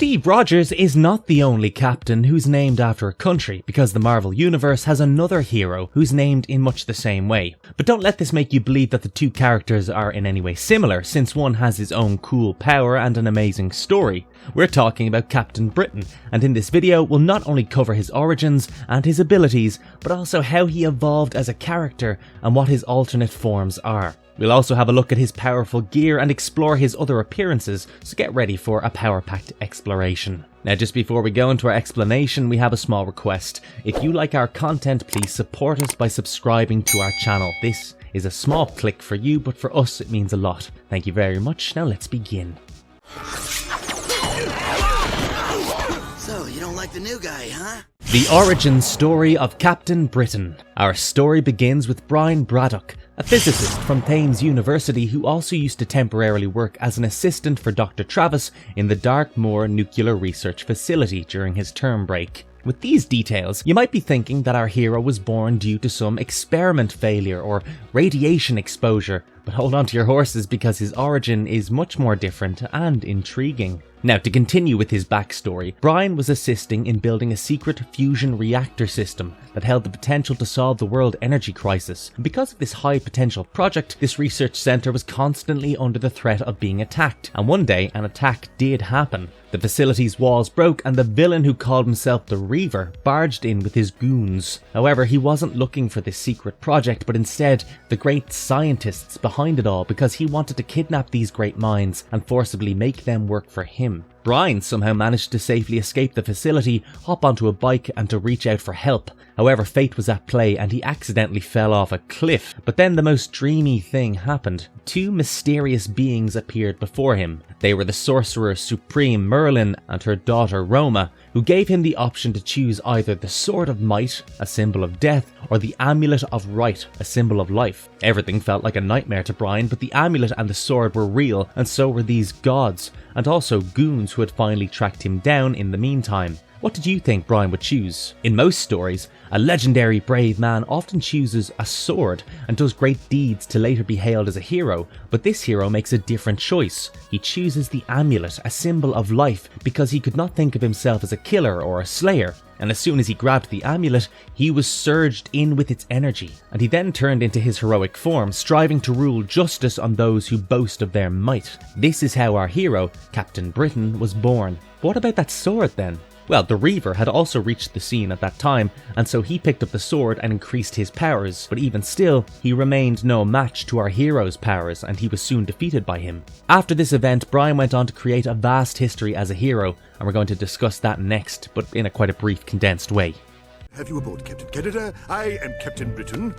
Steve Rogers is not the only captain who's named after a country, because the Marvel Universe has another hero who's named in much the same way. But don't let this make you believe that the two characters are in any way similar, since one has his own cool power and an amazing story. We're talking about Captain Britain, and in this video we'll not only cover his origins and his abilities, but also how he evolved as a character and what his alternate forms are. We'll also have a look at his powerful gear and explore his other appearances, so get ready for a power-packed exploration. Now just before we go into our explanation, we have a small request. If you like our content, please support us by subscribing to our channel. This is a small click for you, but for us it means a lot. Thank you very much. Now let's begin. So, you don't like the new guy, huh? The origin story of Captain Britain. Our story begins with Brian Braddock, a physicist from Thames University who also used to temporarily work as an assistant for Dr. Travis in the Dartmoor Nuclear Research Facility during his term break. With these details, you might be thinking that our hero was born due to some experiment failure or radiation exposure, but hold on to your horses because his origin is much more different and intriguing. Now, to continue with his backstory, Brian was assisting in building a secret fusion reactor system that held the potential to solve the world energy crisis. And because of this high potential project, this research centre was constantly under the threat of being attacked, and one day an attack did happen. The facility's walls broke and the villain who called himself the Reaver barged in with his goons. However, he wasn't looking for this secret project, but instead the great scientists behind it all, because he wanted to kidnap these great minds and forcibly make them work for him. Brian somehow managed to safely escape the facility, hop onto a bike and to reach out for help. However, fate was at play and he accidentally fell off a cliff. But then the most dreamy thing happened. Two mysterious beings appeared before him. They were the Sorcerer Supreme Merlin and her daughter Roma, who gave him the option to choose either the Sword of Might, a symbol of death, or the Amulet of Right, a symbol of life. Everything felt like a nightmare to Brian, but the amulet and the sword were real, and so were these gods, and also goons who had finally tracked him down in the meantime. What did you think Brian would choose? In most stories, a legendary brave man often chooses a sword and does great deeds to later be hailed as a hero, but this hero makes a different choice. He chooses the amulet, a symbol of life, because he could not think of himself as a killer or a slayer. And as soon as he grabbed the amulet, he was surged in with its energy, and he then turned into his heroic form, striving to rule justice on those who boast of their might. This is how our hero, Captain Britain, was born. But what about that sword then? Well, the Reaver had also reached the scene at that time, and so he picked up the sword and increased his powers, but even still, he remained no match to our hero's powers, and he was soon defeated by him. After this event, Brian went on to create a vast history as a hero, and we're going to discuss that next, but in quite a brief, condensed way. Have you aboard, Captain Canada? I am Captain Britain.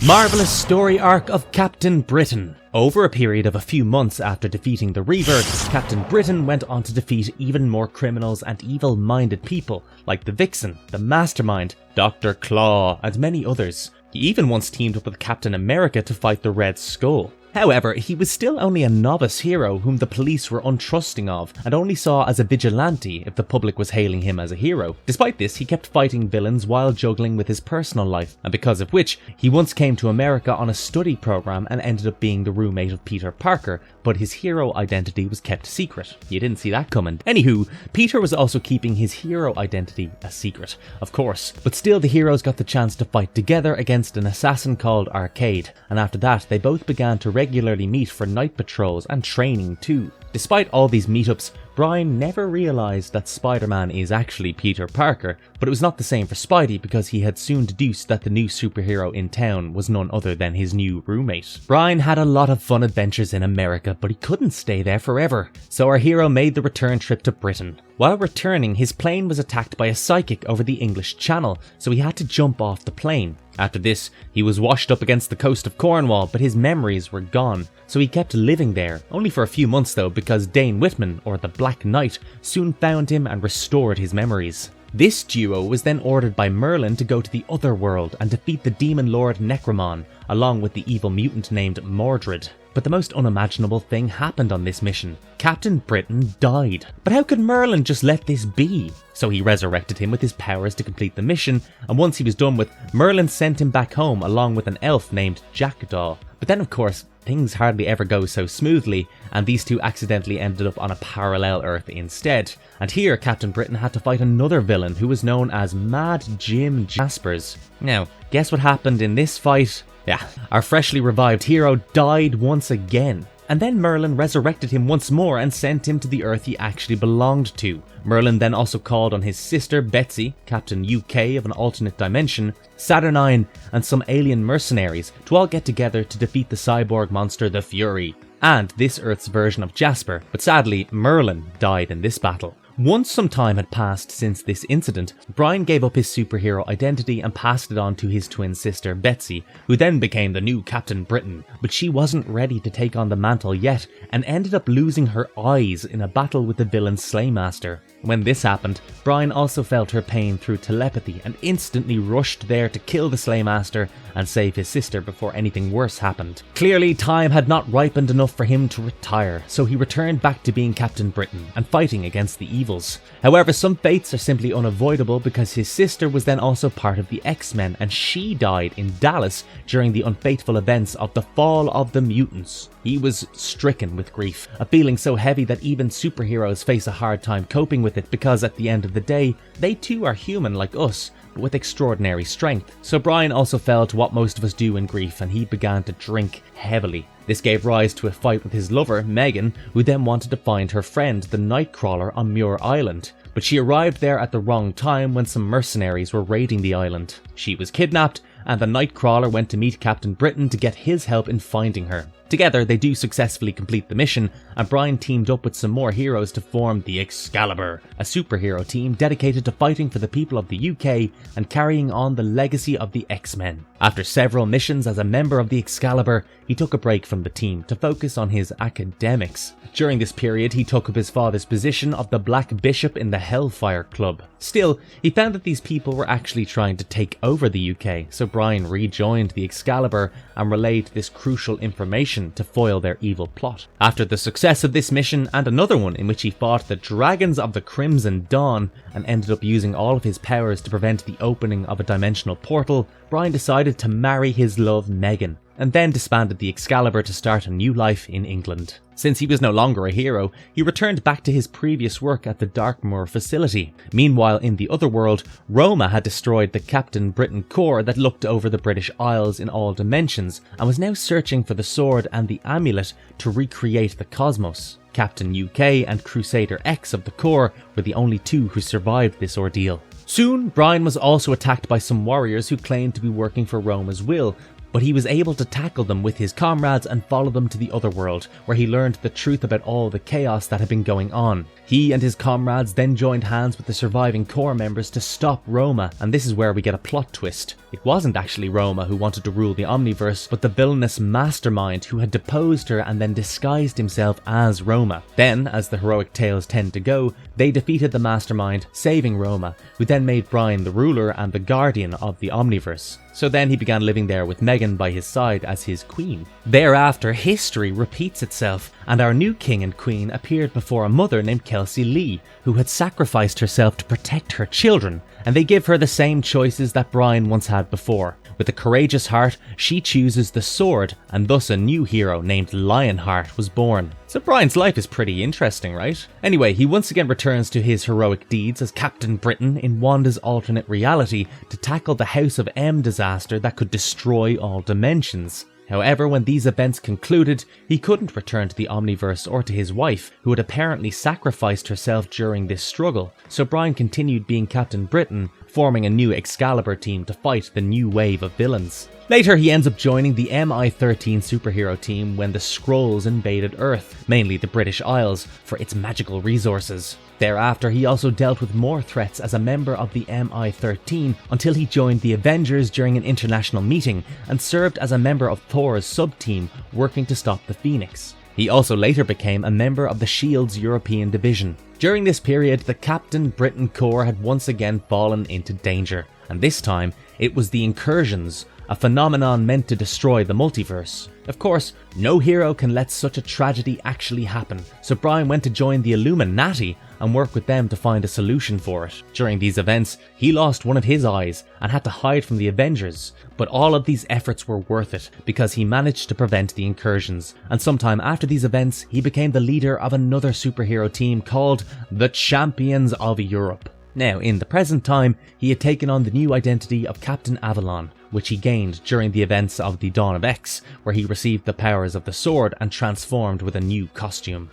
Marvelous story arc of Captain Britain. Over a period of a few months after defeating the Reaver, Captain Britain went on to defeat even more criminals and evil-minded people, like the Vixen, the Mastermind, Dr. Claw, and many others. He even once teamed up with Captain America to fight the Red Skull. However, he was still only a novice hero whom the police were untrusting of and only saw as a vigilante if the public was hailing him as a hero. Despite this, he kept fighting villains while juggling with his personal life, and because of which, he once came to America on a study program and ended up being the roommate of Peter Parker, but his hero identity was kept secret. You didn't see that coming. Anywho, Peter was also keeping his hero identity a secret, of course, but still the heroes got the chance to fight together against an assassin called Arcade, and after that they both began to regularly meet for night patrols and training too. Despite all these meetups, Brian never realised that Spider-Man is actually Peter Parker, but it was not the same for Spidey because he had soon deduced that the new superhero in town was none other than his new roommate. Brian had a lot of fun adventures in America, but he couldn't stay there forever, so our hero made the return trip to Britain. While returning, his plane was attacked by a psychic over the English Channel, so he had to jump off the plane. After this, he was washed up against the coast of Cornwall, but his memories were gone, so he kept living there, only for a few months though, because Dane Whitman, or the Black Knight, soon found him and restored his memories. This duo was then ordered by Merlin to go to the other world and defeat the demon lord Necromon, along with the evil mutant named Mordred. But the most unimaginable thing happened on this mission. Captain Britain died. But how could Merlin just let this be? So he resurrected him with his powers to complete the mission, and once he was done with, Merlin sent him back home along with an elf named Jackdaw. But then of course, things hardly ever go so smoothly, and these two accidentally ended up on a parallel Earth instead. And here Captain Britain had to fight another villain who was known as Mad Jim Jaspers. Now, guess what happened in this fight? Yeah, our freshly revived hero died once again. And then Merlin resurrected him once more and sent him to the Earth he actually belonged to. Merlin then also called on his sister Betsy, Captain UK of an alternate dimension, Saturnine, and some alien mercenaries to all get together to defeat the cyborg monster the Fury, and this Earth's version of Jasper, but sadly Merlin died in this battle. Once some time had passed since this incident, Brian gave up his superhero identity and passed it on to his twin sister Betsy, who then became the new Captain Britain, but she wasn't ready to take on the mantle yet and ended up losing her eyes in a battle with the villain Slaymaster. When this happened, Brian also felt her pain through telepathy and instantly rushed there to kill the Slaymaster and save his sister before anything worse happened. Clearly, time had not ripened enough for him to retire, so he returned back to being Captain Britain and fighting against the evils. However, some fates are simply unavoidable because his sister was then also part of the X-Men and she died in Dallas during the unfateful events of the Fall of the Mutants. He was stricken with grief, a feeling so heavy that even superheroes face a hard time coping with it because at the end of the day, they too are human like us, but with extraordinary strength. So Brian also fell to what most of us do in grief and he began to drink heavily. This gave rise to a fight with his lover, Megan, who then wanted to find her friend, the Nightcrawler, on Muir Island. But she arrived there at the wrong time when some mercenaries were raiding the island. She was kidnapped, and the Nightcrawler went to meet Captain Britain to get his help in finding her. Together, they do successfully complete the mission, and Brian teamed up with some more heroes to form the Excalibur, a superhero team dedicated to fighting for the people of the UK and carrying on the legacy of the X-Men. After several missions as a member of the Excalibur, he took a break from the team to focus on his academics. During this period, he took up his father's position of the Black Bishop in the Hellfire Club. Still, he found that these people were actually trying to take over the UK, so Brian rejoined the Excalibur and relayed this crucial information to foil their evil plot. After the success of this mission and another one in which he fought the Dragons of the Crimson Dawn and ended up using all of his powers to prevent the opening of a dimensional portal, Brian decided to marry his love Megan, and then disbanded the Excalibur to start a new life in England. Since he was no longer a hero, he returned back to his previous work at the Darkmoor facility. Meanwhile, in the other world, Roma had destroyed the Captain Britain Corps that looked over the British Isles in all dimensions, and was now searching for the sword and the amulet to recreate the cosmos. Captain UK and Crusader X of the Corps were the only two who survived this ordeal. Soon, Brian was also attacked by some warriors who claimed to be working for Roma's will, but he was able to tackle them with his comrades and follow them to the other world, where he learned the truth about all the chaos that had been going on. He and his comrades then joined hands with the surviving Corps members to stop Roma, and this is where we get a plot twist. It wasn't actually Roma who wanted to rule the Omniverse, but the villainous mastermind who had deposed her and then disguised himself as Roma. Then, as the heroic tales tend to go, they defeated the mastermind, saving Roma, who then made Brian the ruler and the guardian of the Omniverse. So then he began living there with Megan by his side as his queen. Thereafter, history repeats itself, and our new king and queen appeared before a mother named Kelsey Lee, who had sacrificed herself to protect her children, and they give her the same choices that Brian once had before. With a courageous heart, she chooses the sword, and thus a new hero named Lionheart was born. So Brian's life is pretty interesting, right? Anyway, he once again returns to his heroic deeds as Captain Britain in Wanda's alternate reality to tackle the House of M disaster that could destroy all dimensions. However, when these events concluded, he couldn't return to the Omniverse or to his wife, who had apparently sacrificed herself during this struggle, so Brian continued being Captain Britain, forming a new Excalibur team to fight the new wave of villains. Later, he ends up joining the MI-13 superhero team when the Skrulls invaded Earth, mainly the British Isles, for its magical resources. Thereafter, he also dealt with more threats as a member of the MI-13 until he joined the Avengers during an international meeting and served as a member of Thor's sub-team working to stop the Phoenix. He also later became a member of the S.H.I.E.L.D.'s European division. During this period, the Captain Britain Corps had once again fallen into danger, and this time it was the incursions a phenomenon meant to destroy the multiverse. Of course, no hero can let such a tragedy actually happen, so Brian went to join the Illuminati and work with them to find a solution for it. During these events, he lost one of his eyes and had to hide from the Avengers, but all of these efforts were worth it because he managed to prevent the incursions, and sometime after these events, he became the leader of another superhero team called the Champions of Europe. Now, in the present time, he had taken on the new identity of Captain Avalon, which he gained during the events of the Dawn of X, where he received the powers of the sword and transformed with a new costume.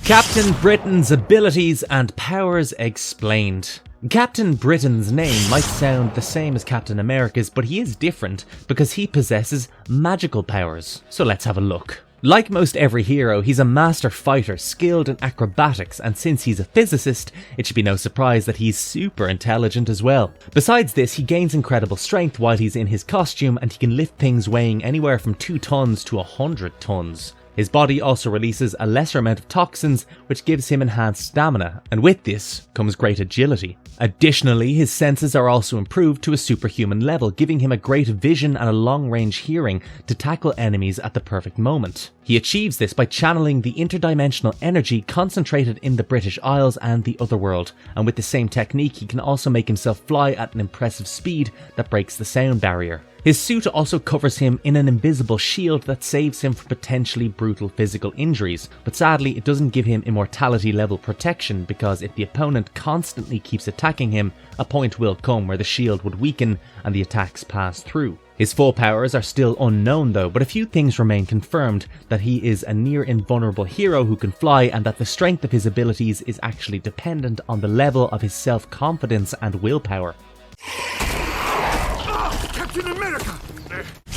Captain Britain's abilities and powers explained. Captain Britain's name might sound the same as Captain America's, but he is different because he possesses magical powers. So let's have a look. Like most every hero, he's a master fighter skilled in acrobatics, and since he's a physicist, it should be no surprise that he's super intelligent as well. Besides this, he gains incredible strength while he's in his costume, and he can lift things weighing anywhere from 2 tons to 100 tons. His body also releases a lesser amount of toxins, which gives him enhanced stamina, and with this comes great agility. Additionally, his senses are also improved to a superhuman level, giving him a great vision and a long-range hearing to tackle enemies at the perfect moment. He achieves this by channeling the interdimensional energy concentrated in the British Isles and the Otherworld, and with the same technique he can also make himself fly at an impressive speed that breaks the sound barrier. His suit also covers him in an invisible shield that saves him from potentially brutal physical injuries, but sadly it doesn't give him immortality level protection because if the opponent constantly keeps attacking him, a point will come where the shield would weaken and the attacks pass through. His full powers are still unknown though, but a few things remain confirmed: that he is a near invulnerable hero who can fly, and that the strength of his abilities is actually dependent on the level of his self-confidence and willpower. Captain America!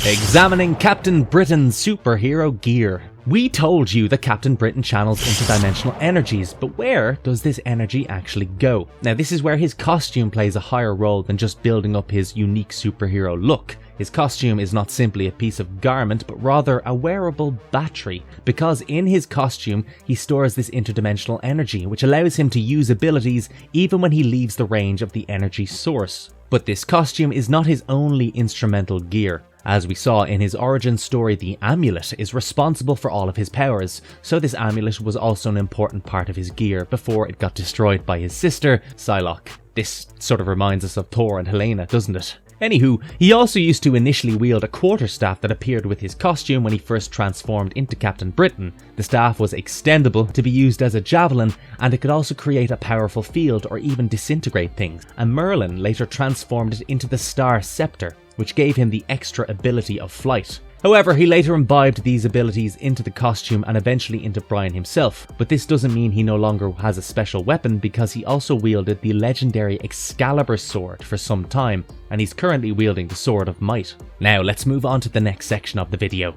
Examining Captain Britain's superhero gear. We told you that Captain Britain channels interdimensional energies, but where does this energy actually go? Now, this is where his costume plays a higher role than just building up his unique superhero look. His costume is not simply a piece of garment, but rather a wearable battery, because in his costume he stores this interdimensional energy, which allows him to use abilities even when he leaves the range of the energy source. But this costume is not his only instrumental gear. As we saw in his origin story, the amulet is responsible for all of his powers, so this amulet was also an important part of his gear before it got destroyed by his sister, Psylocke. This sort of reminds us of Thor and Helena, doesn't it? Anywho, he also used to initially wield a quarterstaff that appeared with his costume when he first transformed into Captain Britain. The staff was extendable to be used as a javelin, and it could also create a powerful field or even disintegrate things, and Merlin later transformed it into the Star Scepter, which gave him the extra ability of flight. However, he later imbibed these abilities into the costume and eventually into Brian himself, but this doesn't mean he no longer has a special weapon, because he also wielded the legendary Excalibur sword for some time, and he's currently wielding the Sword of Might. Now let's move on to the next section of the video.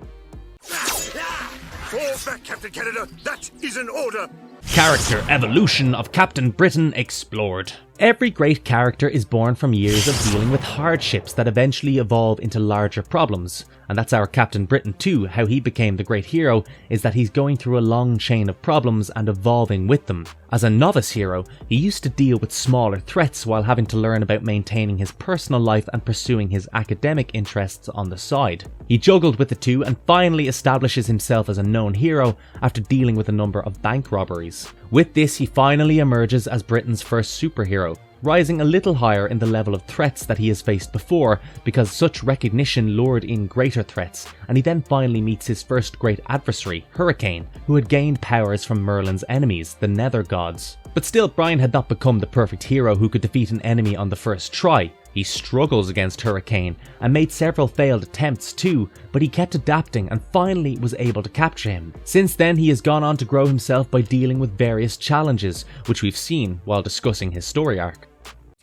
Fall back, Captain Canada! That is an order! Character evolution of Captain Britain explored. Every great character is born from years of dealing with hardships that eventually evolve into larger problems. And that's our Captain Britain too. How he became the great hero is that he's going through a long chain of problems and evolving with them. As a novice hero, he used to deal with smaller threats while having to learn about maintaining his personal life and pursuing his academic interests on the side. He juggled with the two and finally establishes himself as a known hero after dealing with a number of bank robberies. With this, he finally emerges as Britain's first superhero, rising a little higher in the level of threats that he has faced before, because such recognition lured in greater threats, and he then finally meets his first great adversary, Hurricane, who had gained powers from Merlin's enemies, the Nether Gods. But still, Brian had not become the perfect hero who could defeat an enemy on the first try. He struggles against Hurricane and made several failed attempts too, but he kept adapting and finally was able to capture him. Since then, he has gone on to grow himself by dealing with various challenges, which we've seen while discussing his story arc.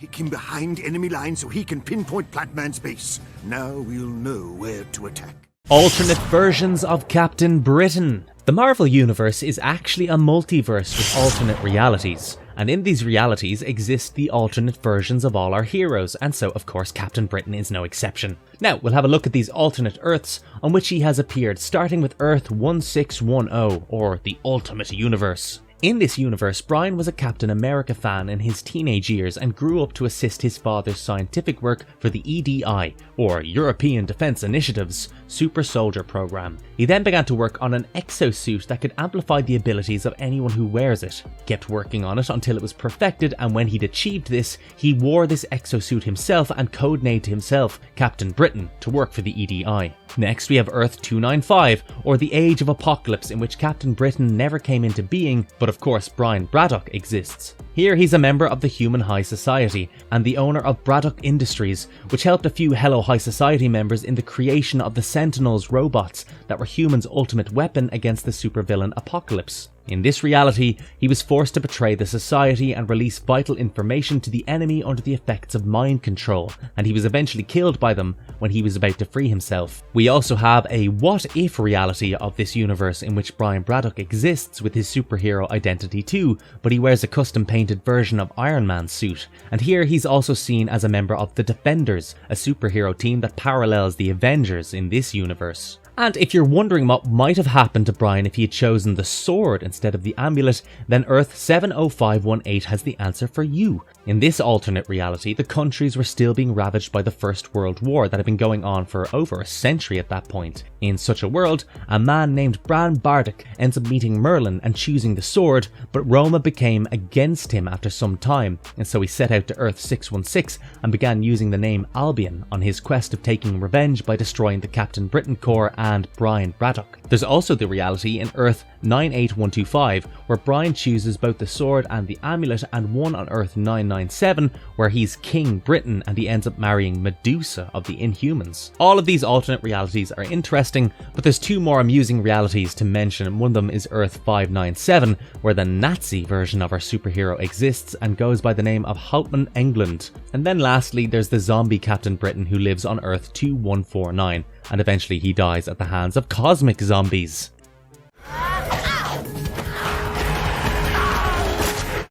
Take him behind enemy lines so he can pinpoint Platman's base. Now we'll know where to attack. Alternate versions of Captain Britain. The Marvel Universe is actually a multiverse with alternate realities, and in these realities exist the alternate versions of all our heroes, and so of course Captain Britain is no exception. Now we'll have a look at these alternate Earths on which he has appeared, starting with Earth 1610, or the Ultimate Universe. In this universe, Brian was a Captain America fan in his teenage years and grew up to assist his father's scientific work for the EDI, or European Defence Initiative's Super Soldier program. He then began to work on an exosuit that could amplify the abilities of anyone who wears it. He kept working on it until it was perfected, and when he'd achieved this, he wore this exosuit himself and codenamed himself Captain Britain to work for the EDI. Next we have Earth 295, or the Age of Apocalypse, in which Captain Britain never came into being, but of course Brian Braddock exists. Here he's a member of the Human High Society and the owner of Braddock Industries, which helped a few Hello High Society members in the creation of the Sentinels robots that were humans' ultimate weapon against the supervillain Apocalypse. In this reality, he was forced to betray the society and release vital information to the enemy under the effects of mind control, and he was eventually killed by them when he was about to free himself. We also have a what-if reality of this universe in which Brian Braddock exists with his superhero identity too, but he wears a custom-painted version of Iron Man's suit, and here he's also seen as a member of the Defenders, a superhero team that parallels the Avengers in this universe. And if you're wondering what might have happened to Brian if he had chosen the sword instead of the amulet, then Earth 70518 has the answer for you. In this alternate reality, the countries were still being ravaged by the First World War that had been going on for over a century at that point. In such a world, a man named Bran Bardock ends up meeting Merlin and choosing the sword, but Roma became against him after some time, and so he set out to Earth 616 and began using the name Albion on his quest of taking revenge by destroying the Captain Britain Corps and Brian Braddock. There's also the reality in Earth 98125 where Brian chooses both the sword and the amulet, and one on Earth 997 where he's King Britain and he ends up marrying Medusa of the Inhumans. All of these alternate realities are interesting, but there's two more amusing realities to mention. One of them is Earth 597 where the Nazi version of our superhero exists and goes by the name of Hauptmann England. And then lastly there's the zombie Captain Britain who lives on Earth 2149, and eventually he dies at the hands of cosmic zombies.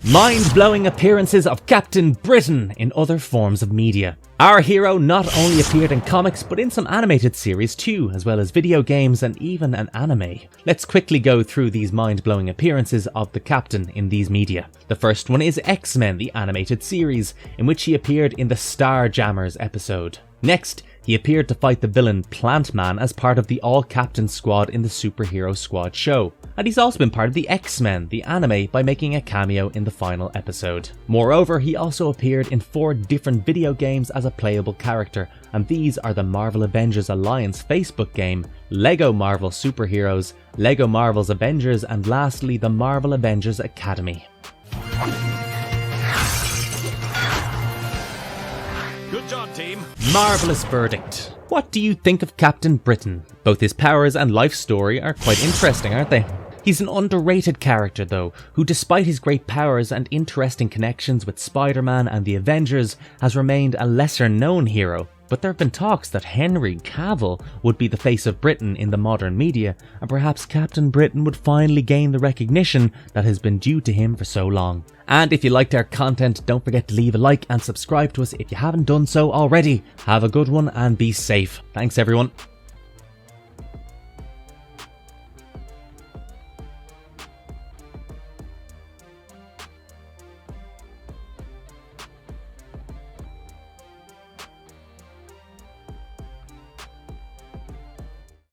Mind-blowing appearances of Captain Britain in other forms of media. Our hero not only appeared in comics but in some animated series too, as well as video games and even an anime. Let's quickly go through these mind-blowing appearances of the Captain in these media. The first one is X-Men, the animated series, in which he appeared in the Starjammers episode. Next, he appeared to fight the villain Plant Man as part of the All-Captain Squad in the Superhero Squad show. And he's also been part of the X-Men, the anime, by making a cameo in the final episode. Moreover, he also appeared in 4 different video games as a playable character, and these are the Marvel Avengers Alliance Facebook game, LEGO Marvel Superheroes, LEGO Marvel's Avengers, and lastly the Marvel Avengers Academy. Good job, team. Marvelous verdict. What do you think of Captain Britain? Both his powers and life story are quite interesting, aren't they? He's an underrated character though, who despite his great powers and interesting connections with Spider-Man and the Avengers, has remained a lesser known hero. But there have been talks that Henry Cavill would be the face of Britain in the modern media, and perhaps Captain Britain would finally gain the recognition that has been due to him for so long. And if you liked our content, don't forget to leave a like and subscribe to us if you haven't done so already. Have a good one and be safe. Thanks everyone.